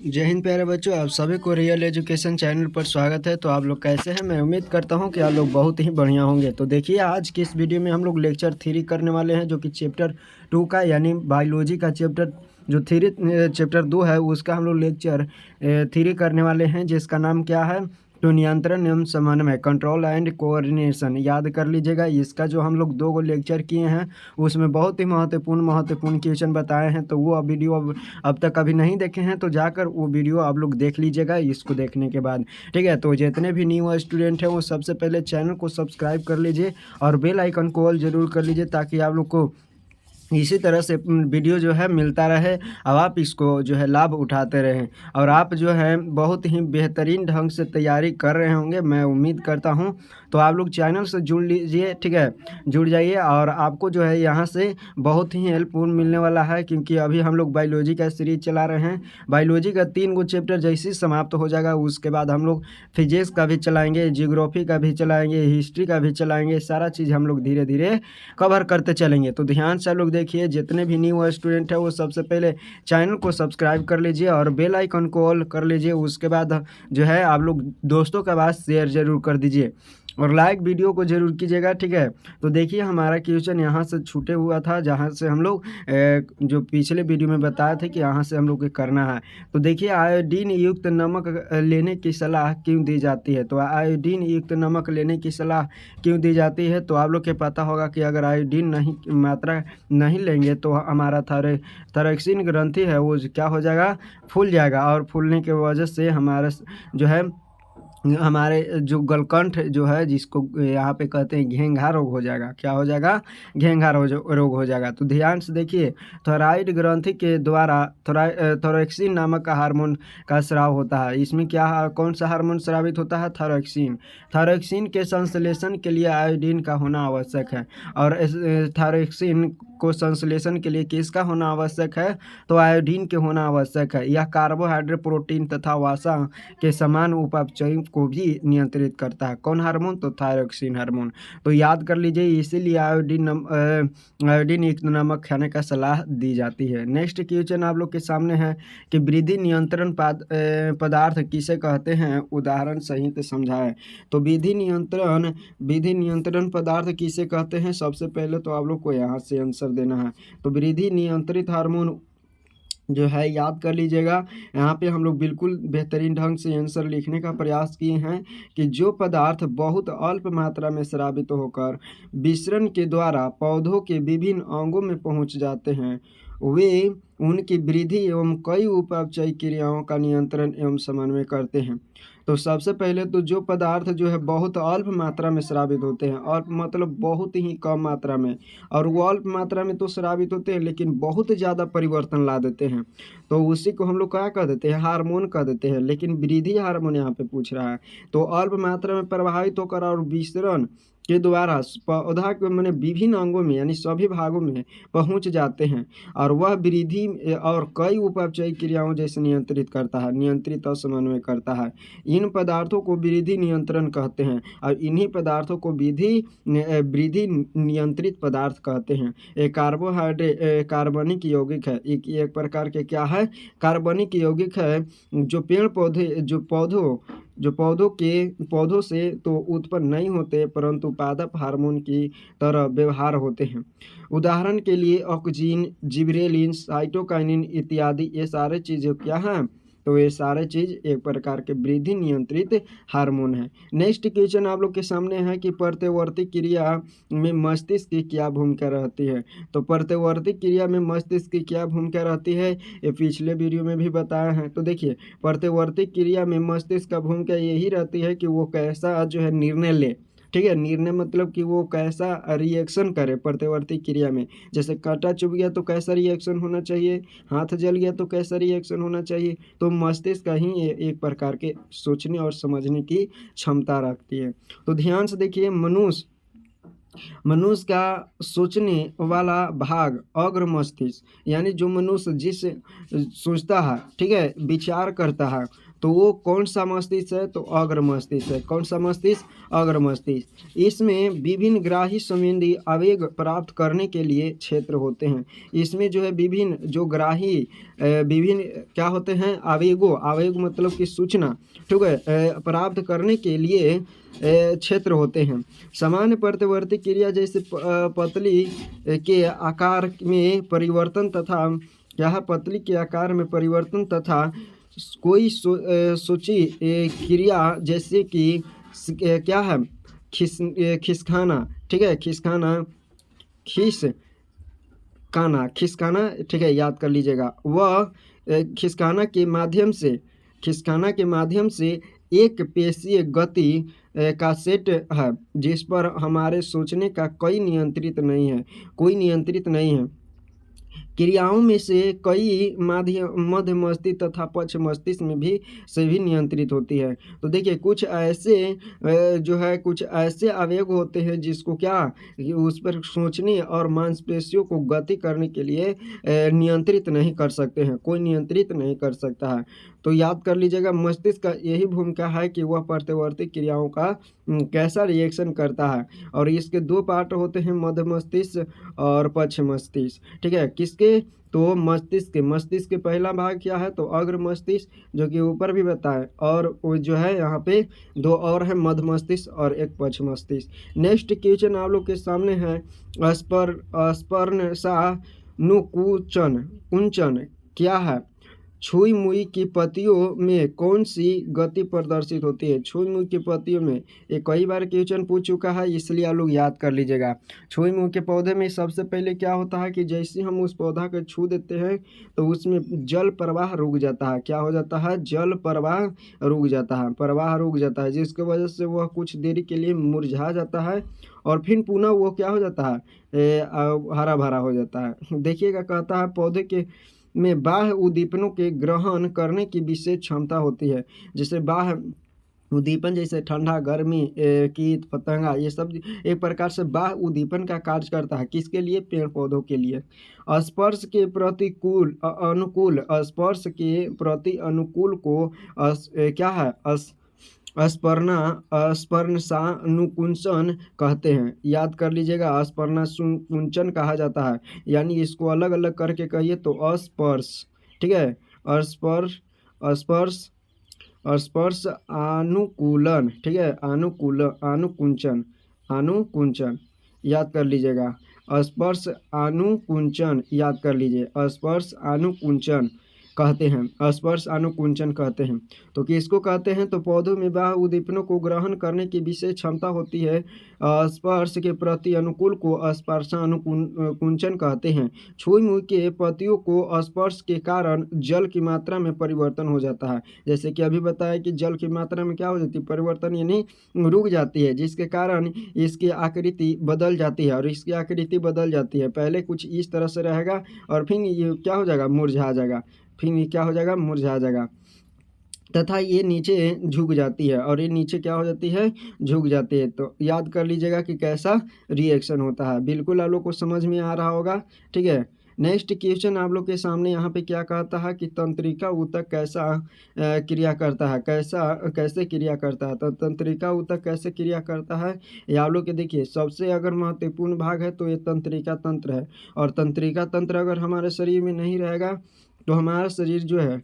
जय हिंद प्यारे बच्चों, आप सभी को रियल एजुकेशन चैनल पर स्वागत है। तो आप लोग कैसे हैं? मैं उम्मीद करता हूं कि आप लोग बहुत ही बढ़िया होंगे। तो देखिए, आज की इस वीडियो में हम लोग लेक्चर 3 करने वाले हैं, जो कि चैप्टर 2 का यानी बायोलॉजी का चैप्टर जो 3 चैप्टर 2 है उसका हम लोग लेक्चर 3 करने वाले हैं, जिसका नाम क्या है? तो नियंत्रण एवं समन्वय, कंट्रोल एंड कोऑर्डिनेशन। याद कर लीजिएगा, इसका जो हम लोग 2 लेक्चर किए हैं उसमें बहुत ही महत्वपूर्ण क्वेश्चन बताए हैं। तो वो वीडियो अब तक अभी नहीं देखे हैं तो जाकर वो वीडियो आप लोग देख लीजिएगा इसको देखने के बाद। ठीक है, तो जितने भी न्यू स्टूडेंट हैं वो सबसे पहले चैनल को सब्सक्राइब कर लीजिए और बेल आइकन को ऑल जरूर कर लीजिए, ताकि आप लोग को इसी तरह से वीडियो जो है मिलता रहे और आप इसको जो है लाभ उठाते रहें। और आप जो है बहुत ही बेहतरीन ढंग से तैयारी कर रहे होंगे, मैं उम्मीद करता हूं। तो आप लोग चैनल से जुड़ लीजिए, ठीक है, जुड़ जाइए। और आपको जो है यहाँ से बहुत ही हेल्पफुल मिलने वाला है, क्योंकि अभी हम लोग बायोलॉजी का सीरीज चला रहे हैं। बायोलॉजी का 3 गो चैप्टर जैसे ही समाप्त हो जाएगा उसके बाद हम लोग फिजिक्स का भी चलाएँगे, जियोग्राफी का भी चलाएँगे, हिस्ट्री का भी चलाएँगे। सारा चीज़ हम लोग धीरे धीरे कवर करते चलेंगे। तो ध्यान से आप लोग देखिए, जितने भी न्यू स्टूडेंट है वो सबसे पहले चैनल को सब्सक्राइब कर लीजिए और बेल आइकन को ऑल कर लीजिए। उसके बाद जो है आप लोग दोस्तों के पास शेयर जरूर कर दीजिए और लाइक वीडियो को जरूर कीजिएगा, ठीक है। तो देखिए, हमारा क्वेश्चन यहाँ से छूटे हुआ था, जहाँ से हम लोग जो पिछले वीडियो में बताए थे कि यहाँ से हम लोग को करना है। तो देखिए, आयोडीन युक्त नमक लेने की सलाह क्यों दी जाती है? तो आयोडीन युक्त नमक लेने की सलाह क्यों दी जाती है? तो आप लोग के पता होगा कि अगर आयोडीन नहीं मात्रा नहीं लेंगे तो हमारा थायरॉक्सिन ग्रंथि है वो क्या हो जाएगा? फूल जाएगा। और फूलने की वजह से हमारा जो है हमारे जो गलकंठ जो है, जिसको यहाँ पे कहते हैं घेंघा रोग हो जाएगा। क्या हो जाएगा? घेंघा रोग हो जाएगा। तो ध्यान से देखिए, थायराइड ग्रंथि के द्वारा थायरॉक्सिन नामक का हार्मोन का स्राव होता है। इसमें क्या कौन सा हार्मोन स्रावित होता है? थायरॉक्सिन। थायरॉक्सिन के संश्लेषण के लिए आयोडीन का होना आवश्यक है। और इस थायरॉक्सिन को संश्लेषण के लिए किसका होना आवश्यक है? तो आयोडीन के होना आवश्यक है। यह कार्बोहाइड्रेट, प्रोटीन तथा वसा के समान उपापचय को भी नियंत्रित करता है। कौन हार्मोन? तो थायरॉक्सिन हार्मोन। तो याद कर लीजिए, इसीलिए आयोडीन युक्त नमक खाने का सलाह दी जाती है। नेक्स्ट क्वेश्चन आप लोग के सामने है कि वृद्धि नियंत्रण पदार्थ किसे कहते हैं? उदाहरण सहित समझाएं। तो विधि नियंत्रण पदार्थ किसे कहते हैं? सबसे पहले तो आप लोग को यहाँ से आंसर देना है। तो वृद्धि नियंत्रित हार्मोन जो है, याद कर लीजिएगा, यहाँ पे हम लोग बिल्कुल बेहतरीन ढंग से आंसर लिखने का प्रयास किए हैं कि जो पदार्थ बहुत अल्प मात्रा में स्रावित होकर विसरण के द्वारा पौधों के विभिन्न अंगों में पहुँच जाते हैं, वे उनकी वृद्धि एवं कई उपापचय क्रियाओं का नियंत्रण एवं समन्वय करते हैं। तो सबसे पहले तो जो पदार्थ जो है बहुत अल्प मात्रा में स्रावित होते हैं, अल्प मतलब बहुत ही कम मात्रा में, और वो अल्प मात्रा में तो स्रावित होते हैं लेकिन बहुत ज़्यादा परिवर्तन ला देते हैं, तो उसी को हम लोग क्या कह देते हैं? हार्मोन कह देते हैं। लेकिन वृद्धि हार्मोन यहाँ पे पूछ रहा है। तो अल्प मात्रा में प्रभावित होकर और विसरण के द्वारा पौधा के मैंने विभिन्न अंगों में यानी सभी भागों में पहुंच जाते हैं, और वह वृद्धि और कई उपापचय क्रियाओं जैसे नियंत्रित करता है, नियंत्रित और समन्वय करता है। इन पदार्थों को वृद्धि नियंत्रण कहते हैं, और इन्हीं पदार्थों को वृद्धि नियंत्रित पदार्थ कहते हैं। एक कार्बोहाइड्रेट कार्बनिक यौगिक है, एक प्रकार के क्या है? कार्बनिक यौगिक है, जो पेड़ पौधे जो पौधों से तो उत्पन्न नहीं होते, परंतु पादप हार्मोन की तरह व्यवहार होते हैं। उदाहरण के लिए ऑक्सीन, जिबरेलिन, साइटोकाइनिन इत्यादि, ये सारे चीज़ें क्या हैं? तो ये सारे चीज़ एक प्रकार के वृद्धि नियंत्रित हार्मोन है। नेक्स्ट क्वेश्चन आप लोग के सामने है कि प्रत्यवर्ती क्रिया में मस्तिष्क की क्या भूमिका रहती है? तो प्रत्यवर्ती क्रिया में मस्तिष्क की क्या भूमिका रहती है, ये पिछले वीडियो में भी बताया है। तो देखिए, प्रत्यवर्ती क्रिया में मस्तिष्क का भूमिका यही रहती है कि वो कैसा जो है निर्णय ले। ठीक है, निर्णय मतलब कि वो कैसा रिएक्शन करे प्रत्यवर्ती क्रिया में। जैसे कांटा चुभ गया तो कैसा रिएक्शन होना चाहिए, हाथ जल गया तो कैसा रिएक्शन होना चाहिए। तो मस्तिष्क का ही एक प्रकार के सोचने और समझने की क्षमता रखती है। तो ध्यान से देखिए, मनुष्य का सोचने वाला भाग अग्र मस्तिष्क, यानी जो मनुष्य जिस सोचता है, ठीक है, विचार करता है, तो वो कौन सा मस्तिष्क है? तो अग्र मस्तिष्क है। कौन सा मस्तिष्क? अग्र मस्तिष्क। इसमें विभिन्न ग्राही संवेदी आवेग प्राप्त करने के लिए क्षेत्र होते हैं। इसमें जो है विभिन्न जो ग्राही विभिन्न क्या होते हैं? आवेग मतलब कि सूचना, ठीक है, प्राप्त करने के लिए क्षेत्र होते हैं। सामान्य प्रतिवर्ती क्रिया जैसे पतली के आकार में परिवर्तन तथा पतली के आकार में परिवर्तन तथा कोई सूची क्रिया जैसे कि क्या है? खिसकाना, ठीक है, खिसकाना, ठीक है, याद कर लीजिएगा। वह खिसकाना के माध्यम से एक पेशीय गति का सेट है जिस पर हमारे सोचने का कोई नियंत्रित नहीं है। क्रियाओं में से कई मध्य मस्तिष्क तथा पक्ष मस्तिष्क में भी नियंत्रित होती है। तो देखिए कुछ ऐसे आवेग होते हैं जिसको उस पर सोचने और मांसपेशियों को गति करने के लिए नियंत्रित नहीं कर सकते हैं, कोई नियंत्रित नहीं कर सकता है। तो याद कर लीजिएगा, मस्तिष्क का यही भूमिका है कि वह प्रतिवर्ती क्रियाओं का कैसा रिएक्शन करता है। और इसके दो पार्ट होते हैं, मध्य मस्तिष्क और पक्ष मस्तिष्क, ठीक है। किसके? तो मस्तिष्क के पहला भाग क्या है? तो अग्र मस्तिष्क, जो कि ऊपर भी बताएं, और वो जो है यहाँ पे दो और है, मध्य मस्तिष्क और एक पक्ष मस्तिष्क। नेक्स्ट क्वेश्चन आप लोग के सामने है, कुंचन क्या है? छुई मुई की पत्तियों में कौन सी गति प्रदर्शित होती है? छुई मुई की पत्तियों में, ये कई बार क्वेश्चन पूछ चुका है, इसलिए आप लोग याद कर लीजिएगा। छुई मुई के पौधे में सबसे पहले क्या होता है कि जैसे हम उस पौधा को छू देते हैं तो उसमें जल प्रवाह रुक जाता है। क्या हो जाता है? जल प्रवाह रुक जाता है, जिसकी वजह से वह कुछ देरी के लिए मुरझा जाता है और फिर पुनः वो क्या हो जाता है? हरा भरा हो जाता है। देखिएगा, कहता है पौधे के में बाह्य उद्दीपनों के ग्रहण करने की विशेष क्षमता होती है। जैसे बाह्य उद्दीपन, जैसे ठंडा, गर्मी, कीट पतंगा, ये सब एक प्रकार से बाह्य उद्दीपन का कार्य करता है। किसके लिए? पेड़ पौधों के लिए। स्पर्श के प्रति अनुकूल को क्या है? स्पर्शानुकुंचन कहते हैं। याद कर लीजिएगा, स्पर्शानुकुंचन कहा जाता है। यानी इसको अलग अलग करके कहिए तो स्पर्श, ठीक है, स्पर्श स्पर्श अनुकूलन, ठीक है, अनुकुंचन याद कर लीजिएगा। स्पर्श अनुकुंचन याद कर लीजिए, स्पर्श अनुकुंचन कहते हैं, स्पर्श अनुकुंचन कहते हैं। तो किसको कहते हैं? तो पौधों में बाह्य उद्दीपनों को ग्रहण करने की विशेष क्षमता होती है। स्पर्श के प्रति अनुकूल को स्पर्शानुकुंचन कहते हैं। छुई मुई के पत्तियों को स्पर्श के कारण जल की मात्रा में परिवर्तन हो जाता है। जैसे कि अभी बताया कि जल की मात्रा में क्या हो जाती है? परिवर्तन, यानी रुक जाती है, जिसके कारण इसकी आकृति बदल जाती है। और इसकी आकृति बदल जाती है, पहले कुछ इस तरह से रहेगा और फिर ये क्या हो जाएगा? मुरझा जाएगा। मुरझा जाएगा तथा ये नीचे झुक जाती है, और ये नीचे क्या हो जाती है? झुक जाती है। तो याद कर लीजिएगा कि कैसा रिएक्शन होता है। बिल्कुल आप लोग को समझ में आ रहा होगा, ठीक है। नेक्स्ट क्वेश्चन आप लोग के सामने यहाँ पे क्या कहता है कि तंत्रिका ऊतक कैसा क्रिया करता है? कैसे क्रिया करता है? तो तंत्रिका ऊतक कैसे क्रिया करता है, ये आप लोग के देखिए, सबसे अगर महत्वपूर्ण भाग है तो ये तंत्रिका तंत्र है। और तंत्रिका तंत्र अगर हमारे शरीर में नहीं रहेगा तो हमारा शरीर जो है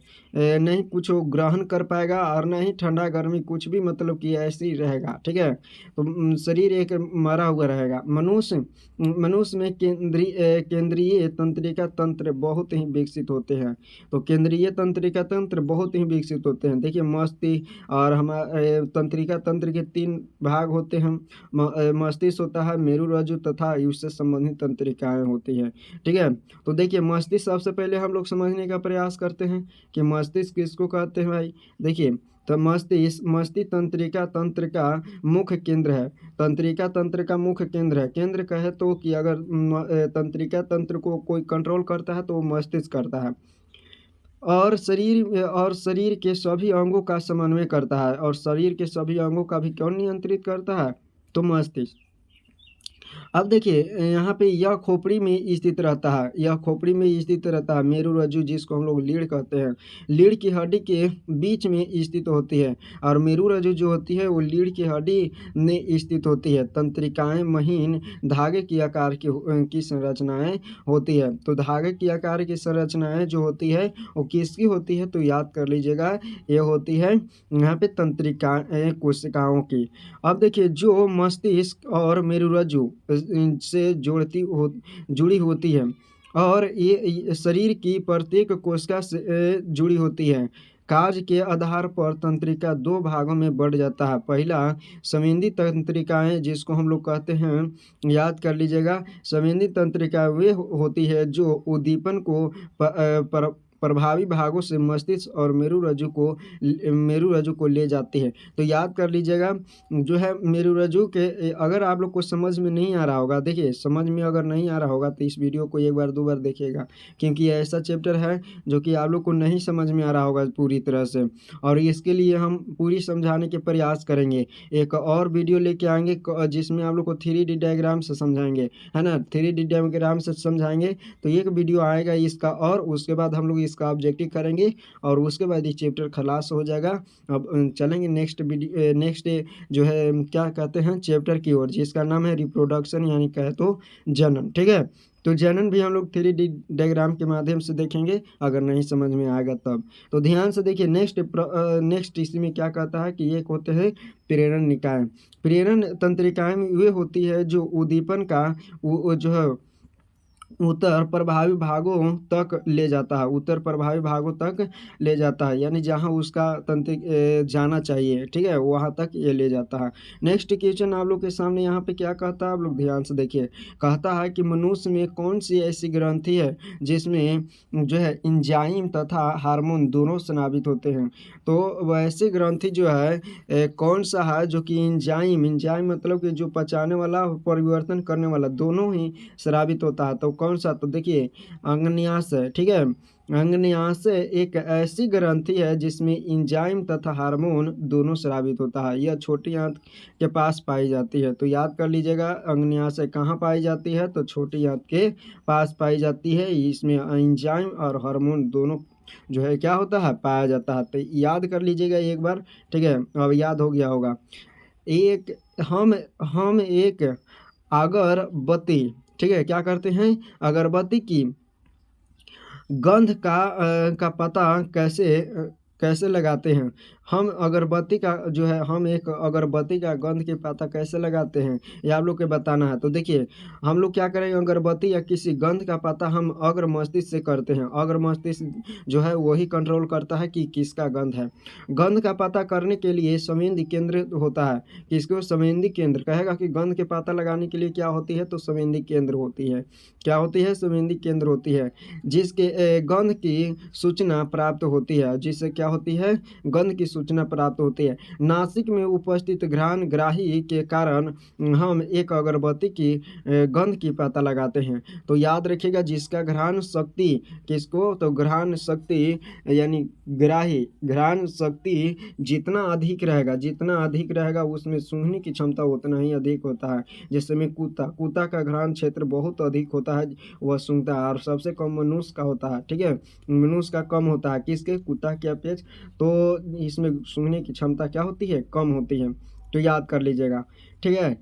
नहीं कुछ ग्रहण कर पाएगा, और न ही ठंडा गर्मी कुछ भी, मतलब कि ऐसे ही रहेगा, ठीक है। तो शरीर एक मरा हुआ रहेगा। मनुष्य में केंद्रीय तंत्रिका तंत्र बहुत ही विकसित होते हैं। तो केंद्रीय तंत्रिका तंत्र बहुत ही विकसित होते हैं। देखिए, मस्तिष्क और हमारे तंत्रिका तंत्र के 3 भाग होते हैं। मस्तिष्क होता है, मेरुरज्जु तथा उससे संबंधित तंत्रिकाएं होती है, ठीक है। तो देखिए, मस्तिष्क सबसे पहले हम लोग समझने का प्रयास करते हैं कि मस्तिष्क किसको कहते हैं भाई। देखिए, तो मस्तिष्क तंत्रिका तंत्र का मुख्य केंद्र है। तंत्रिका तंत्र का मुख्य केंद्र है। केंद्र कहे तो कि अगर तंत्रिका तंत्र को कोई कंट्रोल करता है तो वो मस्तिष्क करता है। और शरीर के सभी अंगों का समन्वय करता है। और शरीर के सभी अंगों का भी कौन नियंत्रित करता है? तो मस्तिष्क। अब देखिए यहाँ पे यह खोपड़ी में स्थित रहता है, यह खोपड़ी में स्थित रहता है। मेरुरज्जु जिसको हम लोग लीड़ कहते हैं, लीड़ की हड्डी के बीच में स्थित होती है और मेरुरज्जु जो होती है वो लीड़ की हड्डी में स्थित होती है। तंत्रिकाएं महीन धागे की आकार की संरचनाएं होती है। तो धागे की आकार की संरचनाएं जो होती है वो किसकी होती है, तो याद कर लीजिएगा, ये होती है यहाँ पे तंत्रिकाएं कोशिकाओं की। अब देखिए जो मस्तिष्क और मेरुरज्जु से जुड़ी होती है और ये शरीर की प्रत्येक कोशिका से जुड़ी होती है। कार्य के आधार पर तंत्रिका दो भागों में बढ़ जाता है। पहला संवेदी तंत्रिकाएं जिसको हम लोग कहते हैं, याद कर लीजिएगा, संवेदी तंत्रिका वे होती है जो उद्दीपन को प्रभावी भागों से मस्तिष्क और मेरुरज्जु को ले जाती है। तो याद कर लीजिएगा, जो है मेरुरज्जु के अगर आप लोग को समझ में नहीं आ रहा होगा, देखिए समझ में अगर नहीं आ रहा होगा तो इस वीडियो को एक बार दो बार देखिएगा, क्योंकि ये ऐसा चैप्टर है जो कि आप लोग को नहीं समझ में आ रहा होगा पूरी तरह से, और इसके लिए हम पूरी समझाने के प्रयास करेंगे। एक और वीडियो लेके आएंगे जिसमें आप लोग को 3D डायग्राम से समझाएंगे, है ना, 3D डायग्राम से समझाएंगे। तो एक वीडियो आएगा इसका, और उसके बाद हम लोग इसका ऑब्जेक्टिव करेंगे और उसके बाद ये चैप्टर खलास हो जाएगा। अब चलेंगे नेक्स्ट जो है क्या कहते हैं चैप्टर की ओर, जिसका नाम है रिप्रोडक्शन, यानी कहे तो जनन। ठीक है, तो जनन भी हम लोग 3D डायग्राम के माध्यम से देखेंगे अगर नहीं समझ में आएगा तब। तो ध्यान से देखिए, नेक्स्ट इसी में क्या कहता है कि एक होते हैं प्रेरण निकाय। प्रेरण तंत्रिकाएं वे होती है जो उद्दीपन का जो है उत्तर प्रभावी भागों तक ले जाता है, उत्तर प्रभावी भागों तक ले जाता है, यानी जहां उसका तंत्र जाना चाहिए, ठीक है, वहां तक ये ले जाता है। नेक्स्ट क्वेश्चन आप लोग के सामने यहाँ पे क्या कहता है, आप लोग ध्यान से देखिए। कहता है कि मनुष्य में कौन सी ऐसी ग्रंथि है जिसमें जो है एंजाइम तथा हार्मोन दोनों स्रावित होते हैं। तो वैसी ग्रंथि जो है कौन सा है जो कि एंजाइम मतलब कि जो पचाने वाला परिवर्तन करने वाला दोनों ही स्रावित होता है। तो कौन सा, तो देखिए अंगन्यास है, ठीक है। अंगन्यास एक ऐसी ग्रंथि है जिसमें एंजाइम तथा हार्मोन दोनों स्रावित होता है। यह छोटी आंत के पास पाई जाती है। तो याद कर लीजिएगा, अंगन्यास कहाँ पाई जाती है, तो छोटी आंत के पास पाई जाती है। इसमें एंजाइम और हार्मोन दोनों जो है क्या होता है, पाया जाता है। तो याद कर लीजिएगा एक बार, ठीक है, अब याद हो गया होगा। हम एक अगरबत्ती, ठीक है, क्या करते हैं, अगरबत्ती की गंध का पता कैसे लगाते हैं। हम अगरबत्ती का जो है, हम एक अगरबत्ती का गंध के पता कैसे लगाते हैं, ये आप लोग के बताना है। तो देखिए हम लोग क्या करेंगे, अगरबत्ती या किसी गंध का पता हम अग्र मस्तिष्क से करते हैं। अग्र मस्तिष्क जो है वही कंट्रोल करता है कि किसका गंध है। गंध का पता करने के लिए संवेदी केंद्र होता है। किसको, संवेदी केंद्र कहेगा कि गंध के पता लगाने के लिए क्या होती है, तो संवेदी केंद्र होती है। क्या होती है, संवेदी केंद्र होती है, जिसके गंध की सूचना प्राप्त होती है, जिससे क्या होती है, गंध की सूचना प्राप्त होती है। नासिक में उपस्थित घ्राण ग्राही के कारण हम एक अगरबत्ती की गंध की पता लगाते हैं। तो याद रखिएगा, जिसका घ्राण शक्ति, किसको, तो घ्राण शक्ति यानी घ्राण शक्ति जितना अधिक रहेगा उसमें सूंघने की क्षमता उतना ही अधिक होता है। जैसे में कुत्ता का घ्राण क्षेत्र बहुत अधिक होता है, वह सूंघता है, और सबसे कम मनुष्य का होता है, ठीक है, मनुष्य का कम होता है, किसके, कुत्ता के अपेक्षा। तो इसमें सूंघने की क्षमता क्या होती है, कम होती है। तो याद कर लीजिएगा, ठीक है।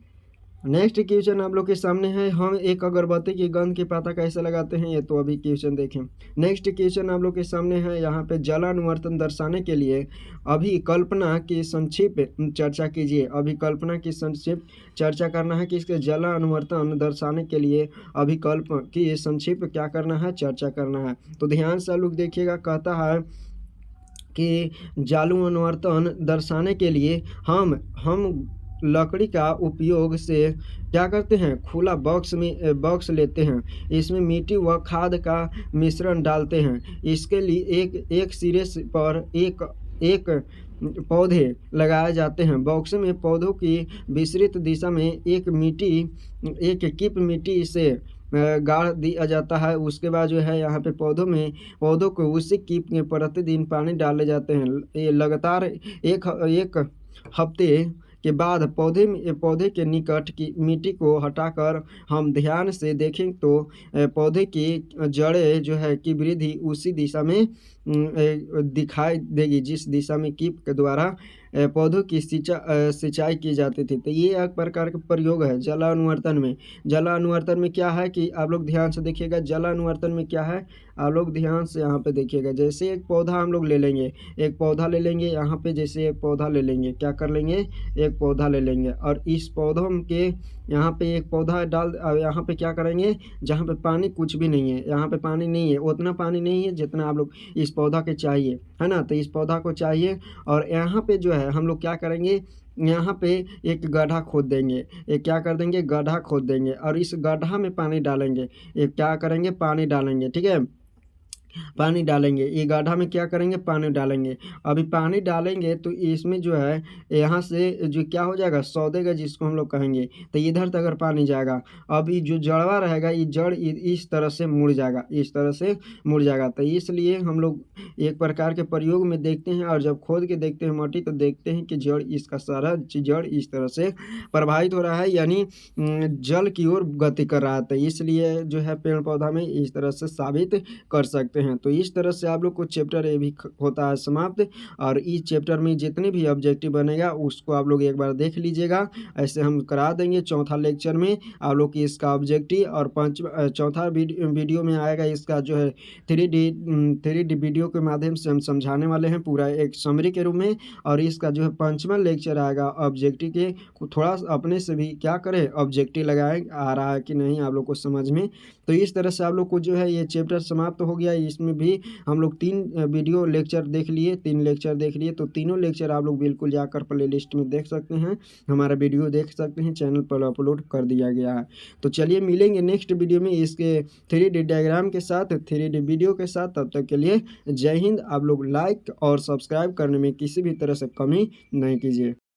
नेक्स्ट क्वेश्चन आप लोग के सामने है, हम एक अगरबत्ती की गंध की पता कैसे लगाते हैं, ये तो अभी क्वेश्चन देखें। नेक्स्ट क्वेश्चन आप लोग के सामने है, यहाँ पे जलानुवर्तन दर्शाने के लिए अभिकल्पना की संक्षिप्त चर्चा कीजिए। अभिकल्पना की संक्षिप्त चर्चा करना है, कि इसके जलानुवर्तन दर्शाने के लिए अभिकल्प की संक्षिप्त क्या करना है, चर्चा करना है। तो ध्यान से आप लोग देखिएगा, कहता है कि जालू अनुवर्तन दर्शाने के लिए हम लकड़ी का उपयोग से क्या करते हैं, खुला बॉक्स लेते हैं, इसमें मिट्टी व खाद का मिश्रण डालते हैं। इसके लिए एक सिरे पर एक पौधे लगाए जाते हैं। बॉक्स में पौधों की विस्तृत दिशा में एक कीप मिट्टी से गाड़ दिया जाता है। उसके बाद जो है यहाँ पे पौधों को उसी कीप में प्रतिदिन पानी डाले जाते हैं। ये लगातार एक हफ्ते के बाद पौधे के निकट की मिट्टी को हटाकर हम ध्यान से देखें तो पौधे की जड़ें जो है कि वृद्धि उसी दिशा में दिखाई देगी जिस दिशा में कीप के द्वारा पौधों की सिंचाई की जाती थी। तो ये एक प्रकार का प्रयोग है जलानुवर्तन में। जलानुवर्तन में क्या है कि आप लोग ध्यान से देखिएगा, जलानुवर्तन में क्या है, आप लोग ध्यान से यहाँ पे देखिएगा। जैसे एक पौधा हम लोग ले लेंगे, एक पौधा ले लेंगे यहाँ पे, जैसे एक पौधा ले लेंगे, क्या कर लेंगे, एक पौधा ले लेंगे और इस पौधों के यहाँ पे एक पौधा यहाँ पे क्या करेंगे, जहाँ पे पानी कुछ भी नहीं है, यहाँ पे पानी नहीं है, उतना पानी नहीं है जितना आप लोग इस पौधा के चाहिए, है ना। तो इस पौधा को चाहिए और यहाँ पे जो है हम लोग क्या करेंगे, यहाँ पे एक गड्ढा खोद देंगे, एक क्या कर देंगे, गड्ढा खोद देंगे और इस गड्ढा में पानी डालेंगे, एक क्या करेंगे, पानी डालेंगे, ठीक है, पानी डालेंगे। ये गड्ढा में क्या करेंगे, पानी डालेंगे। अभी पानी डालेंगे तो इसमें जो है यहाँ से जो क्या हो जाएगा, सौदेगा जिसको हम लोग कहेंगे, तो इधर तक अगर पानी जाएगा, अब ये जो जड़वा रहेगा ये जड़ इस तरह से मुड़ जाएगा, इस तरह से मुड़ जाएगा। तो इसलिए हम लोग एक प्रकार के प्रयोग में देखते हैं और जब खोद के देखते हैं माटी तो देखते हैं कि जड़ इसका सारा जड़ इस तरह से प्रभावित हो रहा है, यानी जल की ओर गति कर रहा है। तो इसलिए जो है पेड़ पौधा में इस तरह से साबित कर सकते हैं। तो इस तरह से आप लोग को चैप्टर ए भी होता है समाप्त और इस चैप्टर में जितने भी ऑब्जेक्टिव बनेगा उसको आप लोग एक बार देख लीजिएगा। ऐसे हम करा देंगे चौथा लेक्चर में आप लोग की इसका ऑब्जेक्टिव और चौथा वीडियो में आएगा इसका जो है 3D वीडियो के माध्यम से हम समझाने वाले हैं पूरा एक समरी के रूप में। और इसका जो है 5वां लेक्चर आएगा ऑब्जेक्टिव के, थोड़ा अपने से भी क्या करें ऑब्जेक्टिव लगाएं, आ रहा है कि नहीं आप लोग को समझ में। तो इस तरह से आप लोग को जो है ये चैप्टर समाप्त हो गया। इसमें भी हम लोग 3 वीडियो लेक्चर देख लिए, 3 लेक्चर देख लिए, तो तीनों लेक्चर आप लोग बिल्कुल जाकर प्लेलिस्ट में देख सकते हैं, हमारा वीडियो देख सकते हैं, चैनल पर अपलोड कर दिया गया है। तो चलिए मिलेंगे नेक्स्ट वीडियो में इसके 3D डायग्राम के साथ, 3D वीडियो के साथ। तब तक के लिए जय हिंद। आप लोग लाइक और सब्सक्राइब करने में किसी भी तरह से कमी नहीं कीजिए।